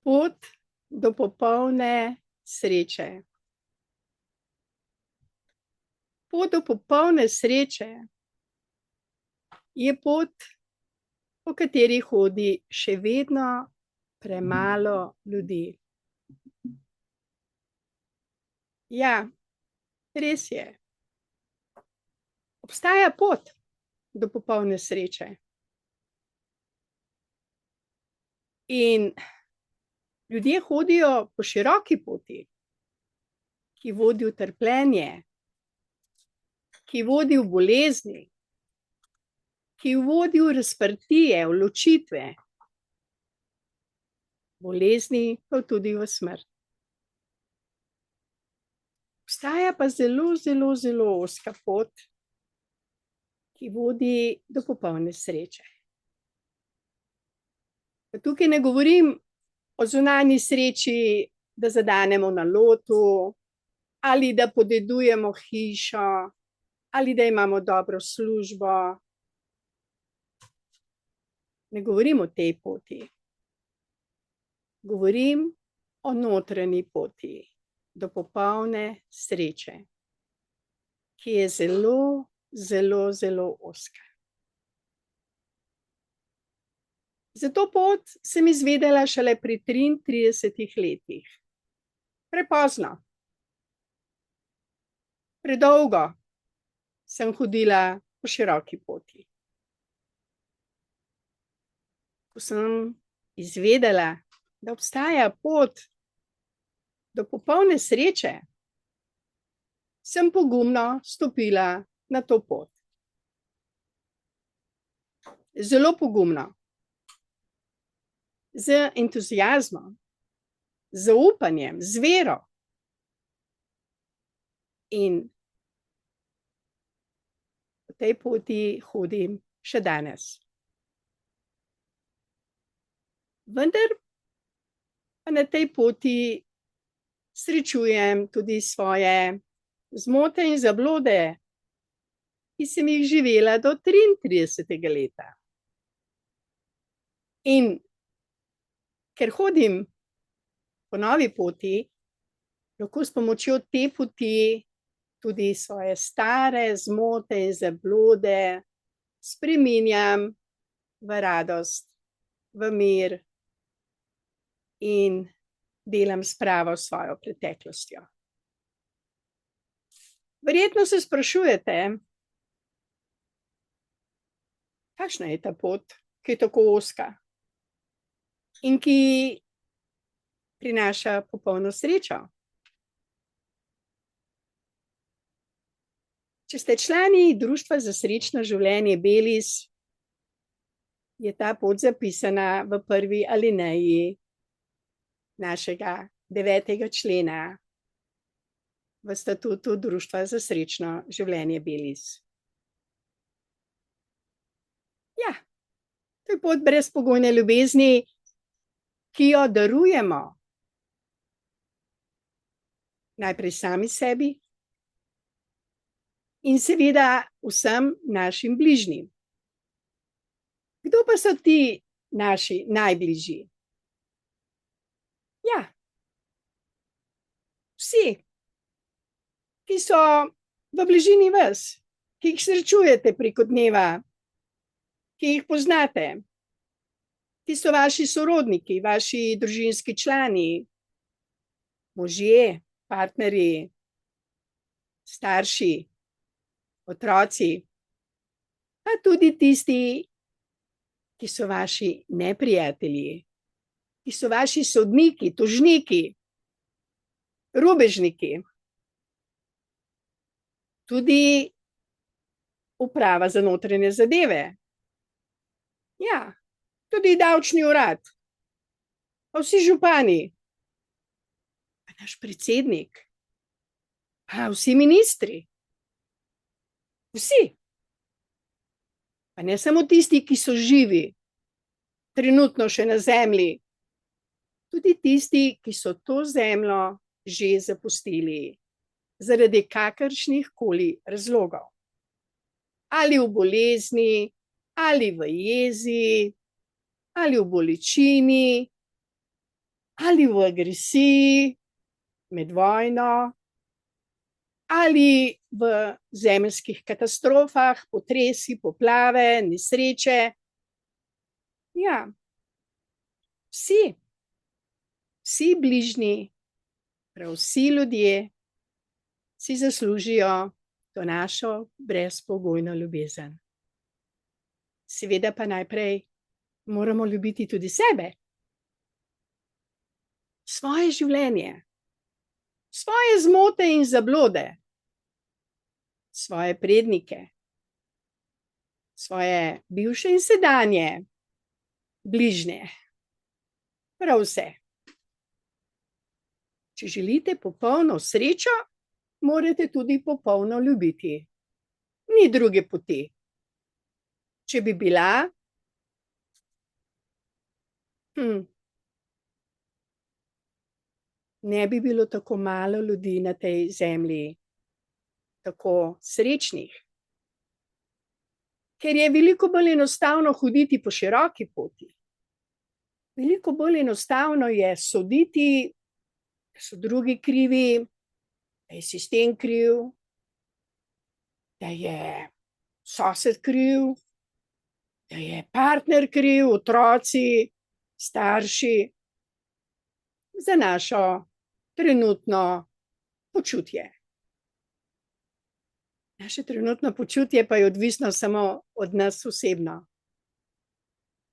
Pot do popolne sreče. Pot do popolne sreče je pot, po kateri hodi še vedno premalo ljudi. Ja, res je. Obstaja pot do popolne sreče. In ljudje hodijo po široki poti, ki vodi v trpljenje, ki vodi v bolezni, ki vodi v razprtije, v ločitve, bolezni pa tudi v smrt. Obstaja pa zelo, zelo, zelo ozka pot, ki vodi do popolne sreče. Pa tukaj ne govorim o zunanji sreči, da zadanemo na lotu, ali da podedujemo hišo, ali da imamo dobro službo. Ne govorim o tej poti. Govorim o notranji poti do popolne sreče, ki je zelo, zelo, zelo ozka. Za to pot sem izvedela šele pri 33 letih. Prepozno. Predolgo sem hodila po široki poti. Ko sem izvedela, da obstaja pot do popolne sreče, sem pogumno stopila na to pot. Zelo pogumno. Z entuziazmom, z zaupanjem, z vero. In po tej poti hodim še danes. Vendar pa na tej poti srečujem tudi svoje zmote in zablode, ki sem jih živela do 33. leta. In ker hodim po novi poti, lahko s pomočjo te poti tudi svoje stare zmote in zablode spreminjam v radost, v mir in delam spravo s svojo preteklostjo. Verjetno se sprašujete, kakšna je ta pot, ki je tako ozka in ki prinaša popolno srečo. Če ste člani Društva za srečno življenje Belis, je ta pot zapisana v prvi alineji našega 9. člena v statutu Društva za srečno življenje Belis. Ja, to je pot brezpogojne ljubezni, ki jo darujemo najprej sami sebi in seveda vsem našim bližnjim. Kdo pa so ti naši najbližji? Ja, vsi, ki so v bližini vas, ki jih srečujete preko dneva, ki jih poznate, ki so vaši sorodniki, vaši družinski člani, možje, partnerji, starši, otroci, pa tudi tisti, ki so vaši neprijatelji, ki so vaši sodniki, tožniki, rubežniki, tudi uprava za notranje zadeve. Ja, tudi davčni urad, pa vsi župani, pa naš predsednik, pa vsi ministri, vsi. Pa ne samo tisti, ki so živi, trenutno še na zemlji, tudi tisti, ki so to zemljo že zapustili, zaradi kakršnih koli razlogov. Ali v bolezni, ali v jezi, ali v bolečini, ali v agresiji, med vojno, ali v zemeljskih katastrofah, potresi, poplave, nesreče. Ja, vsi bližnji, prav vsi ljudje si zaslužijo to našo brezpogojno ljubezen. Seveda pa najprej moramo ljubiti tudi sebe, svoje življenje, svoje zmote in zablode, svoje prednike, svoje bivše in sedanje bližnje, prav vse. Če želite popolno srečo, morate tudi popolno ljubiti. Ni druge poti. Če bi bila, ne bi bilo tako malo ljudi na tej zemlji, tako srečnih. Ker je veliko bolj enostavno hoditi po široki poti. Veliko bolj enostavno je soditi, da so drugi krivi, da je sistem kriv, da je sosed kriv, da je partner kriv, otroci, starši, za našo trenutno počutje. Naše trenutno počutje pa je odvisno samo od nas osebno.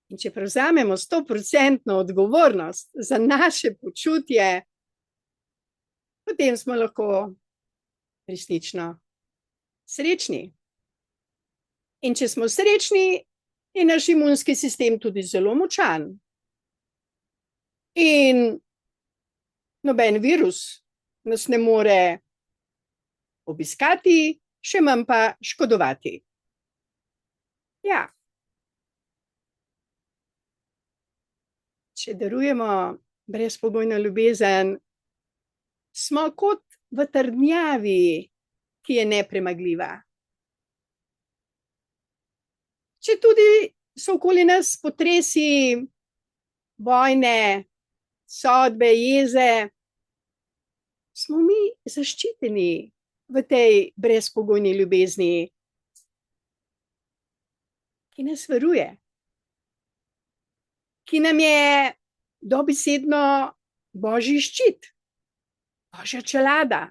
In če prevzamemo 100% odgovornost za naše počutje, potem smo lahko resnično srečni. In če smo srečni, je naš imunski sistem tudi zelo močan. In noben virus nas ne more obiskati, še manj pa škodovati. Ja. Če darujemo brezpogojno ljubezen, smo kot v trdnjavi, ki je nepremagljiva. Če tudi so okoli nas potresi, vojne, sodbe, jeze, smo mi zaščiteni v tej brezpogojni ljubezni, ki nas varuje, ki nam je dobesedno božji ščit, božja čelada,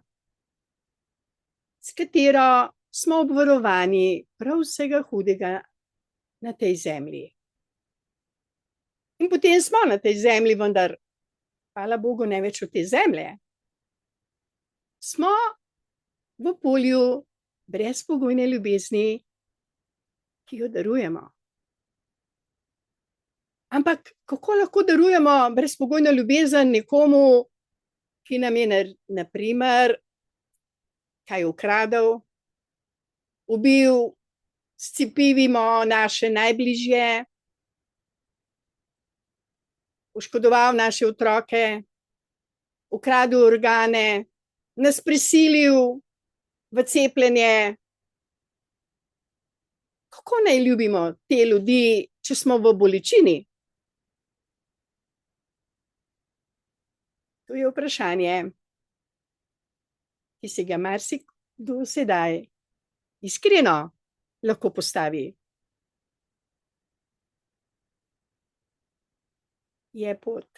s katero smo obvarovani prav vsega hudega na tej zemlji. In potem smo na tej zemlji, vendar, hvala Bogu, ne več od te zemlje. Smo v polju brezpogojne ljubezni, ki jo darujemo. Ampak kako lahko darujemo brezpogojno ljubezen nekomu, ki nam je na primer kaj ukradel, ubil, scipivimo naše najbližje, poškodoval naše otroke, ukradel organe, nas prisilil v cepljenje. Kako naj ljubimo te ljudi, če smo v bolečini? To je vprašanje, ki si ga marsikdo sedaj iskreno lahko postavi. Je pot,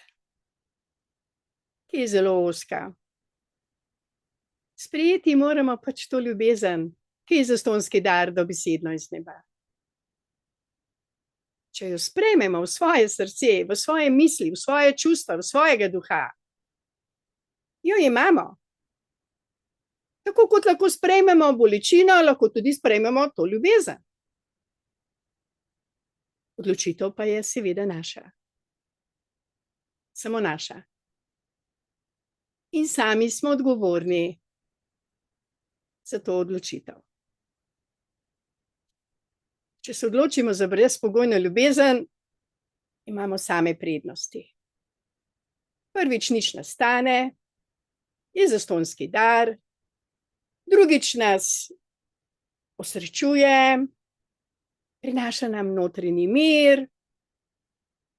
ki je zelo ozka. Sprejeti moramo pač to ljubezen, ki je zastonjski dar dobesedno iz neba. Če jo sprejmemo v svoje srce, v svoje misli, v svoje čustva, v svojega duha, jo imamo. Tako kot lahko sprejmemo bolečino, lahko tudi sprejmemo to ljubezen. Odločitev pa je seveda naša. Samo naša. In sami smo odgovorni za to odločitev. Če se odločimo za brezpogojno ljubezen, imamo same prednosti. Prvič, nič ne stane, je zastonjski dar, drugič nas osrečuje, prinaša nam notranji mir,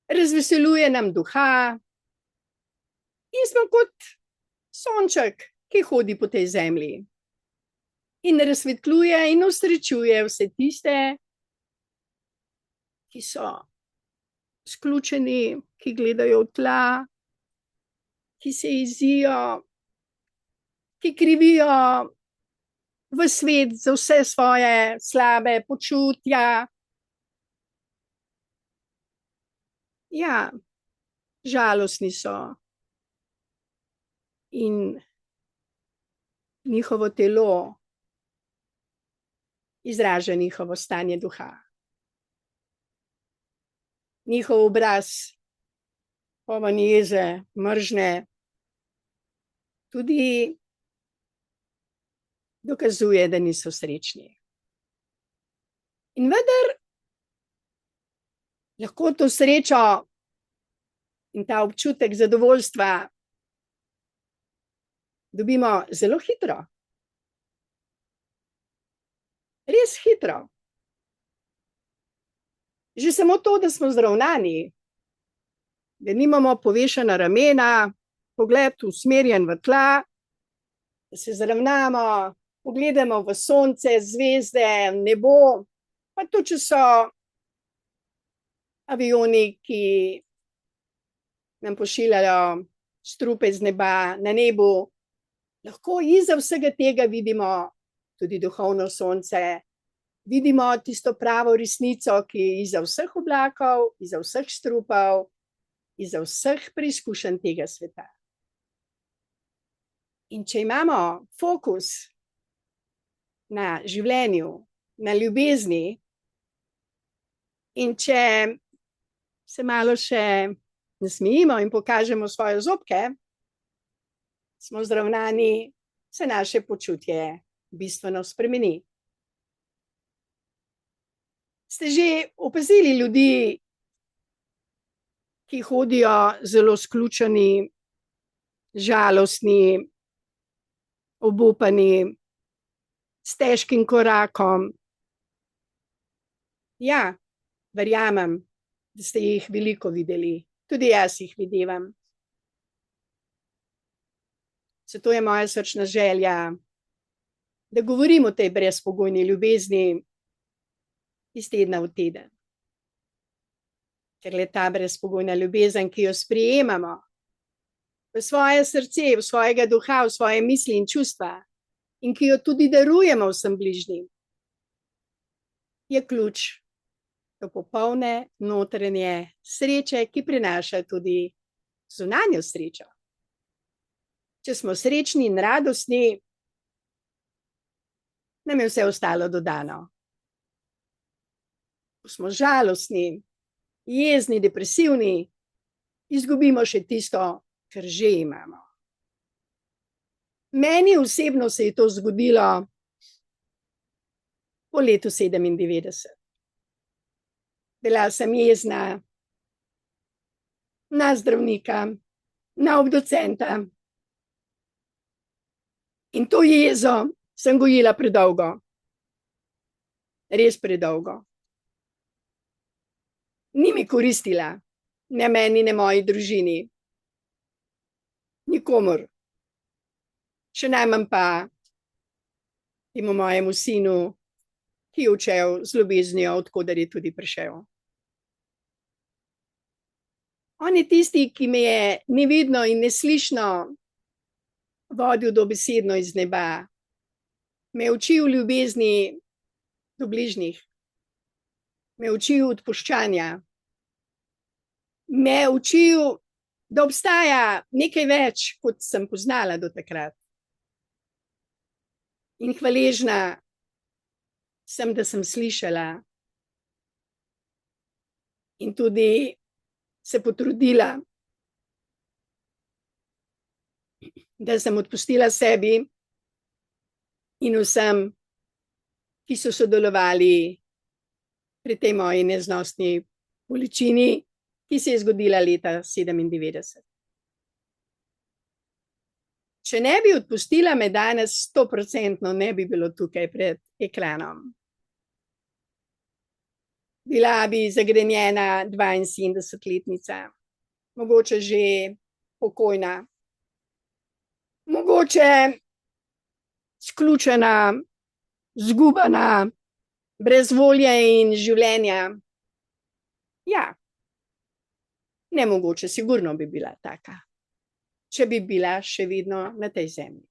razveseljuje nam duha, In smo kot sonček, ki hodi po tej zemlji in razsvetljuje in osrečuje vse tiste, ki so sključeni, ki gledajo v tla, ki se jezijo, ki krivijo v svet za vse svoje slabe počutja. Ja, žalostni so in njihovo telo izraža njihovo stanje duha. Njihov obraz, poln jeze, mržnje, tudi dokazuje, da niso srečni. In vendar lahko to srečo in ta občutek zadovoljstva dobimo zelo hitro. Res hitro. Že samo to, da smo zravnani, da nimamo povešena ramena, pogled usmerjen v tla, da se zravnamo, pogledamo v sonce, zvezde, nebo, pa tudi če so avioni, ki nam pošiljajo strupe z neba na nebu, lahko izza vsega tega vidimo tudi duhovno sonce, vidimo tisto pravo resnico, ki je izza vseh oblakov, izza vseh strupov, izza vseh preizkušenj tega sveta. In če imamo fokus na življenju, na ljubezni, in če se malo še nasmejimo in pokažemo svoje zobke, smo zravnani, se naše počutje bistveno spremeni. Ste že opazili ljudi, ki hodijo zelo sključeni, žalostni, obupani, s težkim korakom? Ja, verjamem, da ste jih veliko videli. Tudi jaz jih videvam. Zato je moja srčna želja, da govorim o tej brezpogojni ljubezni iz tedna v teden. Ker le ta brezpogojna ljubezen, ki jo sprejemamo v svoje srce, v svojega duha, v svoje misli in čustva in ki jo tudi darujemo vsem bližnjim, je ključ do popolne notranje sreče, ki prinaša tudi zunanjo srečo. Če smo srečni in radostni, nam je vse ostalo dodano. Ko smo žalostni, jezni, depresivni, izgubimo še tisto, kar že imamo. Meni osebno se je to zgodilo po letu 97. Bila sem jezna na zdravnika, na obdocenta. In to jezo sem gojila predolgo. Res predolgo. Ni mi koristila, ne meni, ne moji družini. Nikomur. Še najmanj pa temu mojemu sinu, ki je učel z ljubeznijo, od koder je tudi prišel. On je tisti, ki me je nevidno in neslišno vodil dobesedno iz neba. Me je učil ljubezni do bližnjih. Me je učil odpuščanja. Me je učil, da obstaja nekaj več, kot sem poznala do takrat. In hvaležna sem, da sem slišala in tudi se potrudila, da sem odpustila sebi in vsem, ki so sodelovali pri tej moji neznosni bolečini, ki se je zgodila leta 97. Če ne bi odpustila, me danes 100% ne bi bilo tukaj pred ekranom. Bila bi zagrenjena 72-letnica, mogoče že pokojna, mogoče sključena, zgubana, brez volje in življenja. Ja, nemogoče, sigurno bi bila taka, če bi bila še vedno na tej zemlji.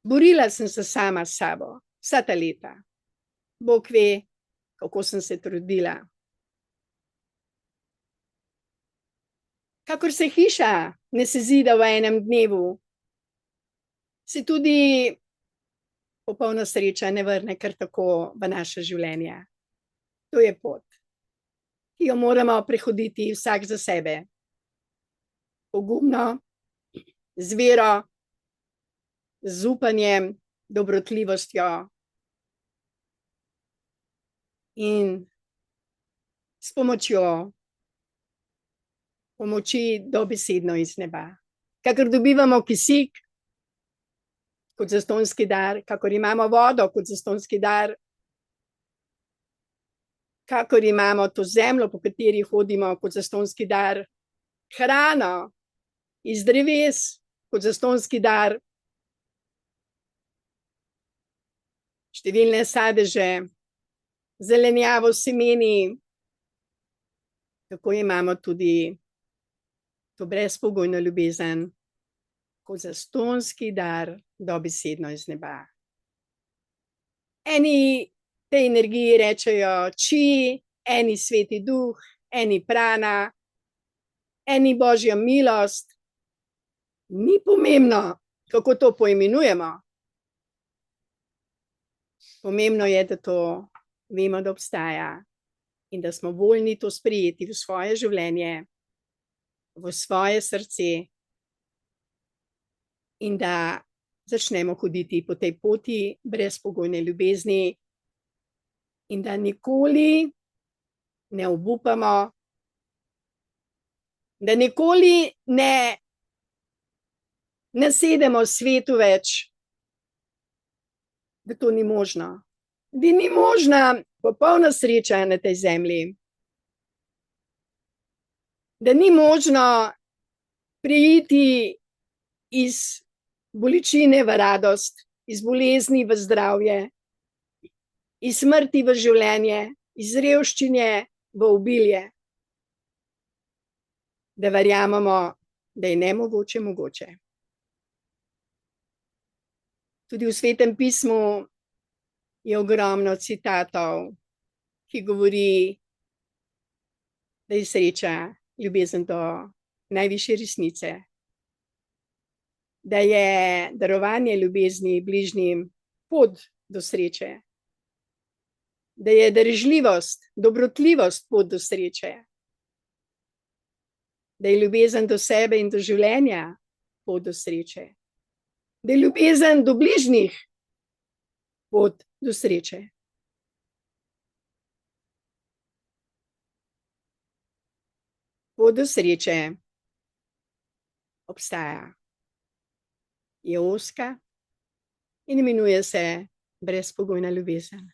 Borila sem se sama s sabo, vsa ta leta. Bog ve, kako sem se trudila. Kakor se hiša ne sezida v enem dnevu, se tudi popolna sreča ne vrne kar tako v naše življenje. To je pot, ki jo moramo prehoditi vsak za sebe. Pogumno, z vero, z upanjem, dobrotljivostjo in s pomoči dobesedno iz neba. Kakor dobivamo kisik kot zastonjski dar, kakor imamo vodo kot zastonjski dar, kakor imamo to zemljo, po kateri hodimo kot zastonjski dar, hrano iz dreves kot zastonjski dar, številne sadeže, zelenjavo s semeni, tako imamo tudi to brezpogojno ljubezen kot zastonjski dar dobesedno iz neba. Eni tej energiji rečejo či, eni sveti duh, eni prana, eni božja milost. Ni pomembno, kako to poimenujemo. Pomembno je, da to vemo, da obstaja in da smo voljni to sprejeti v svoje življenje, v svoje srce in da začnemo hoditi po tej poti brezpogojne ljubezni in da nikoli ne obupamo, da nikoli ne nasedemo svetu več, da to ni možno, da ni možna popolna sreča na tej zemlji, da ni možno preiti iz bolečine v radost, iz bolezni v zdravje, iz smrti v življenje, iz revščine v obilje, da verjamemo, da je nemogoče mogoče. Tudi v Svetem pismu je ogromno citatov, ki govori, da je sreča ljubezen do najvišje resnice, da je darovanje ljubezni bližnjim pot do sreče, da je darežljivost, dobrotljivost pot do sreče, da je ljubezen do sebe in do življenja pot do sreče, da je ljubezen do bližnjih pot do sreče. Pot do sreče obstaja. Je ozka in imenuje se brezpogojna ljubezen.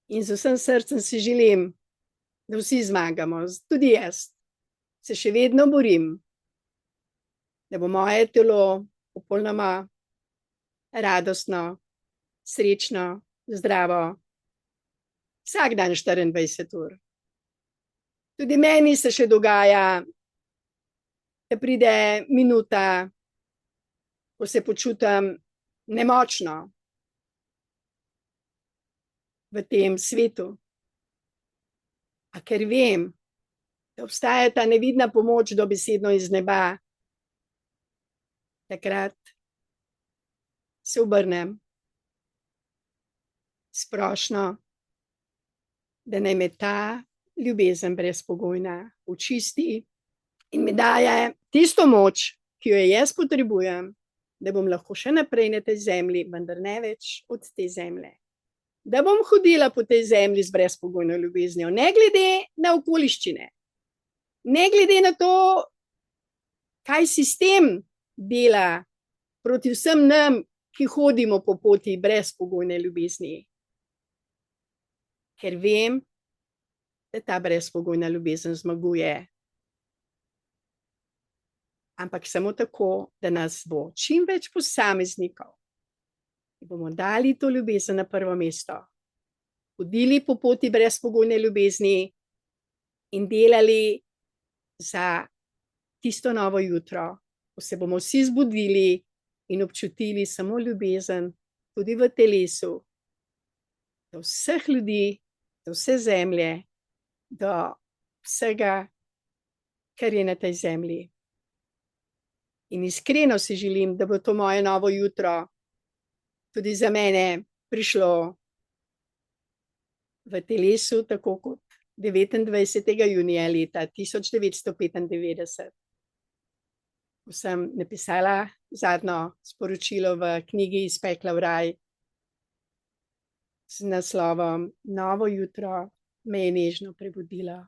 In z vsem srcem si želim, da vsi zmagamo, tudi jaz se še vedno borim, da bo moje telo popolnoma radostno, srečno, zdravo, vsak dan 24 ur. Tudi meni se še dogaja, da pride minuta, ko se počutim nemočno v tem svetu. A ker vem, da obstaja ta nevidna pomoč dobesedno iz neba, takrat se obrnem s prošnjo, da naj me ta ljubezen brezpogojna očisti in mi daje tisto moč, ki jo jaz potrebujem, da bom lahko še naprej na tej zemlji, vendar ne več od te zemlje. Da bom hodila po tej zemlji z brezpogojno ljubeznijo, ne glede na okoliščine, ne glede na to, kaj sistem dela proti vsem nam, ki hodimo po poti brezpogojne ljubezni. Ker vem, da ta brezpogojna ljubezen zmaguje ampak samo tako, da nas bo čim več posameznikov. In bomo dali to ljubezen na prvo mesto, hodili po poti brezpogojne ljubezni in delali za tisto novo jutro, ko se bomo vsi zbudili in občutili samo ljubezen, tudi v telesu, do vseh ljudi, do vse zemlje, do vsega, kar je na tej zemlji. In iskreno si želim, da bo to moje novo jutro tudi za mene prišlo v telesu, tako kot 29. junija leta 1995. Ko sem napisala zadnjo sporočilo v knjigi Iz pekla v raj z naslovom Novo jutro me je nežno prebudilo.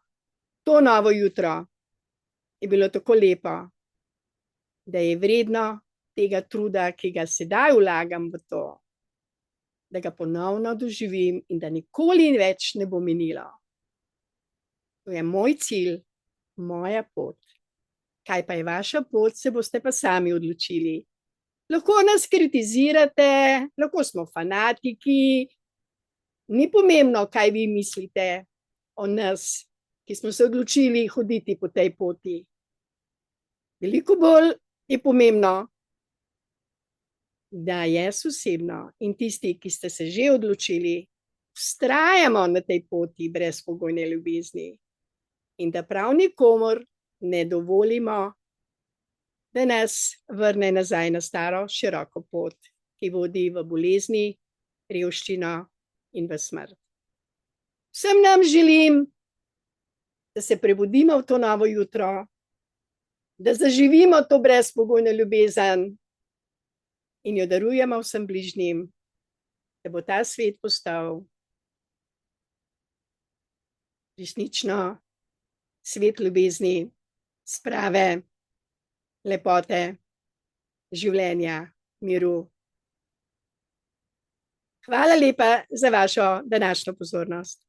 To novo jutro je bilo tako lepo, da je vredno tega truda, ki ga sedaj vlagam v to, da ga ponovno doživim in da nikoli več ne bo minilo. To je moj cilj, moja pot. Kaj pa je vaša pot, se boste pa sami odločili. Lahko nas kritizirate, lahko smo fanatiki, ni pomembno, kaj vi mislite o nas, ki smo se odločili hoditi po tej poti. Veliko bolj je pomembno, da jaz osebno in tisti, ki ste se že odločili, vztrajamo na tej poti brezpogojne ljubezni in da prav nikomur ne dovolimo, da nas vrne nazaj na staro široko pot, ki vodi v bolezni, revščino in v smrt. Vsem nam želim, da se prebudimo v to novo jutro, da zaživimo to brezpogojno ljubezen in jo darujemo vsem bližnjim, da bo ta svet postal resnično svet ljubezni, sprave, lepote, življenja, miru. Hvala lepa za vašo današnjo pozornost.